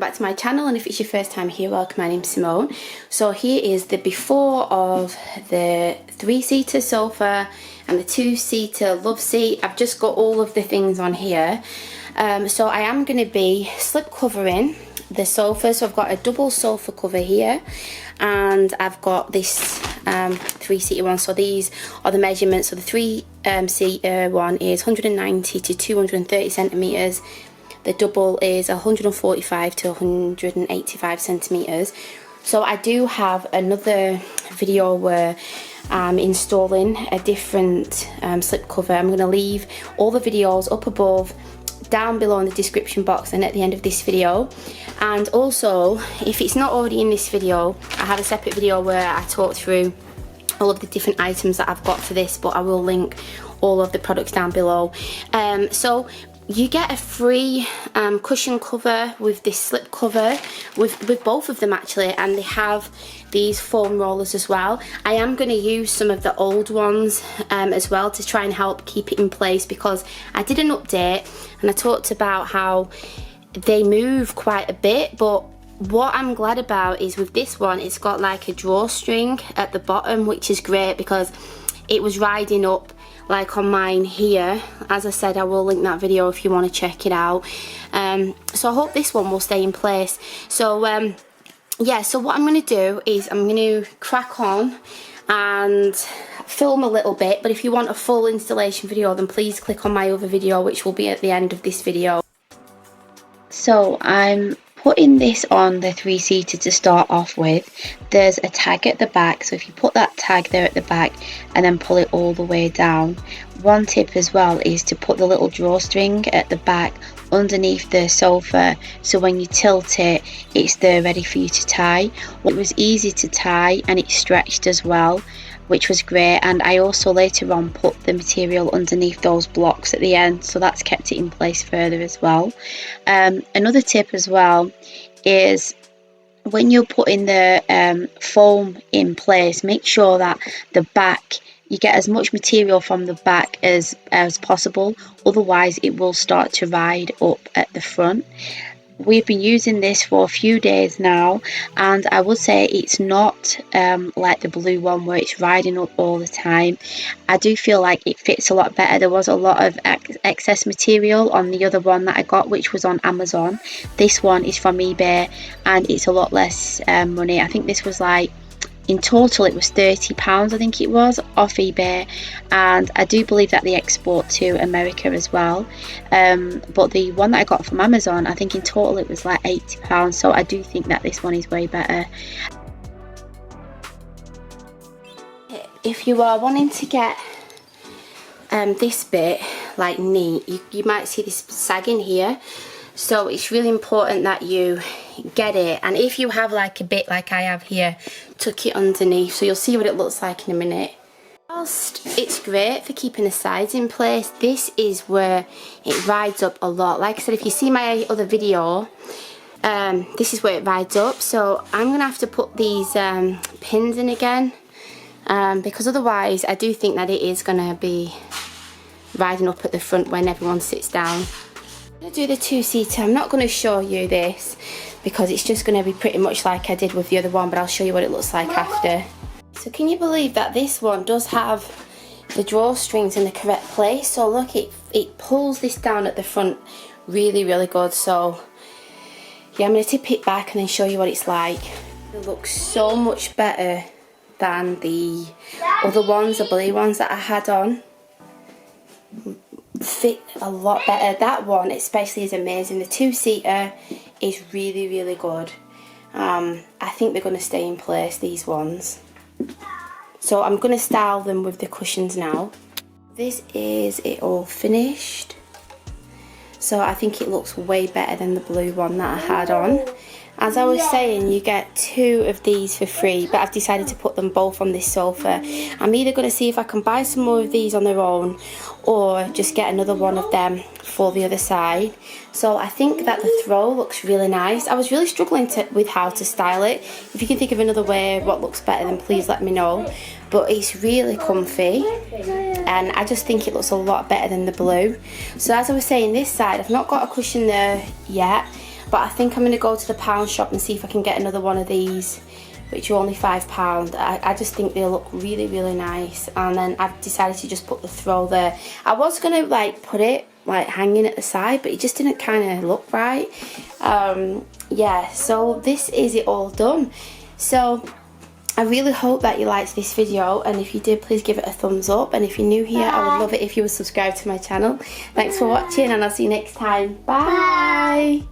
back to my channel, and if it's your first time here, welcome. My name's Simone. So here is the before of the 3-seater sofa and the 2-seater love seat. I've just got all of the things on here. So I am going to be slip covering the sofa. So I've got a double sofa cover here, and I've got this 3-seater one. So these are the measurements. So the 3-seater one is 190 to 230 centimeters. The double is 145 to 185 centimeters. So I do have another video where I'm installing a different slip cover. I'm going to leave all the videos up above, down below in the description box, and at the end of this video. And also, if it's not already in this video, I have a separate video where I talk through all of the different items that I've got for this, but I will link all of the products down below. So you get a free cushion cover with this slip cover, with both of them actually, and they have these foam rollers as well. I am going to use some of the old ones as well to try and help keep it in place, because I did an update and I talked about how they move quite a bit, but what I'm glad about is with this one, it's got like a drawstring at the bottom, which is great because it was riding up like on mine here. As I said, I will link that video if you want to check it out. So I hope this one will stay in place. So yeah, so what I'm going to do is I'm going to crack on and film a little bit, but if you want a full installation video, then please click on my other video, which will be at the end of this video. So I'm putting this on the 3-seater to start off with. There's a tag at the back, so if you put that tag there at the back and then pull it all the way down. One tip as well is to put the little drawstring at the back underneath the sofa, so when you tilt it, it's there ready for you to tie. It was easy to tie and it stretched as well, which was great. And I also later on put the material underneath those blocks at the end, so that's kept it in place further as well. Another tip as well is when you're putting the foam in place, make sure that the back, you get as much material from the back as possible, otherwise it will start to ride up at the front. We've been using this for a few days now, and I would say it's not like the blue one where it's riding up all the time. I do feel like it fits a lot better. There was a lot of excess material on the other one that I got, which was on Amazon. This one is from eBay and it's a lot less money. I think this was like, in total it was £30, I think it was, off eBay, and I do believe that they export to America as well. But the one that I got from Amazon, I think in total it was like £80, so I do think that this one is way better. If you are wanting to get this bit like neat, you might see this sagging here, so it's really important that you get it. And if you have like a bit like I have here, tuck it underneath, so you'll see what it looks like in a minute. Whilst it's great for keeping the sides in place, this is where it rides up a lot. Like I said, if you see my other video, this is where it rides up, so I'm gonna have to put these pins in again, because otherwise I do think that it is gonna be riding up at the front when everyone sits down. I'm going to do the 2-seater. I'm not going to show you this because it's just going to be pretty much like I did with the other one, but I'll show you what it looks like after. So can you believe that this one does have the drawstrings in the correct place? So look, it pulls this down at the front really, really good. So yeah, I'm going to tip it back and then show you what it's like. It looks so much better than the other ones, the blue ones that I had on. Fit a lot better. That one especially is amazing. The 2-seater is really, really good. I think they're going to stay in place, these ones. So I'm going to style them with the cushions now. This is it all finished. So I think it looks way better than the blue one that I had on. As I was saying, you get 2 of these for free, but I've decided to put them both on this sofa. I'm either going to see if I can buy some more of these on their own, or just get another one of them for the other side. So I think that the throw looks really nice. I was really struggling with how to style it. If you can think of another way what looks better, then please let me know. But it's really comfy, and I just think it looks a lot better than the blue. So as I was saying, this side, I've not got a cushion there yet. but I think I'm going to go to the pound shop and see if I can get another one of these, which are only £5. I just think they look really, really nice. And then I've decided to just put the throw there. I was going to like put it like hanging at the side, but it just didn't kind of look right. Yeah, so this is it all done. So I really hope that you liked this video, and if you did, please give it a thumbs up, and if you're new here, I would love it if you would subscribe to my channel. Thanks for watching, and I'll see you next time. Bye.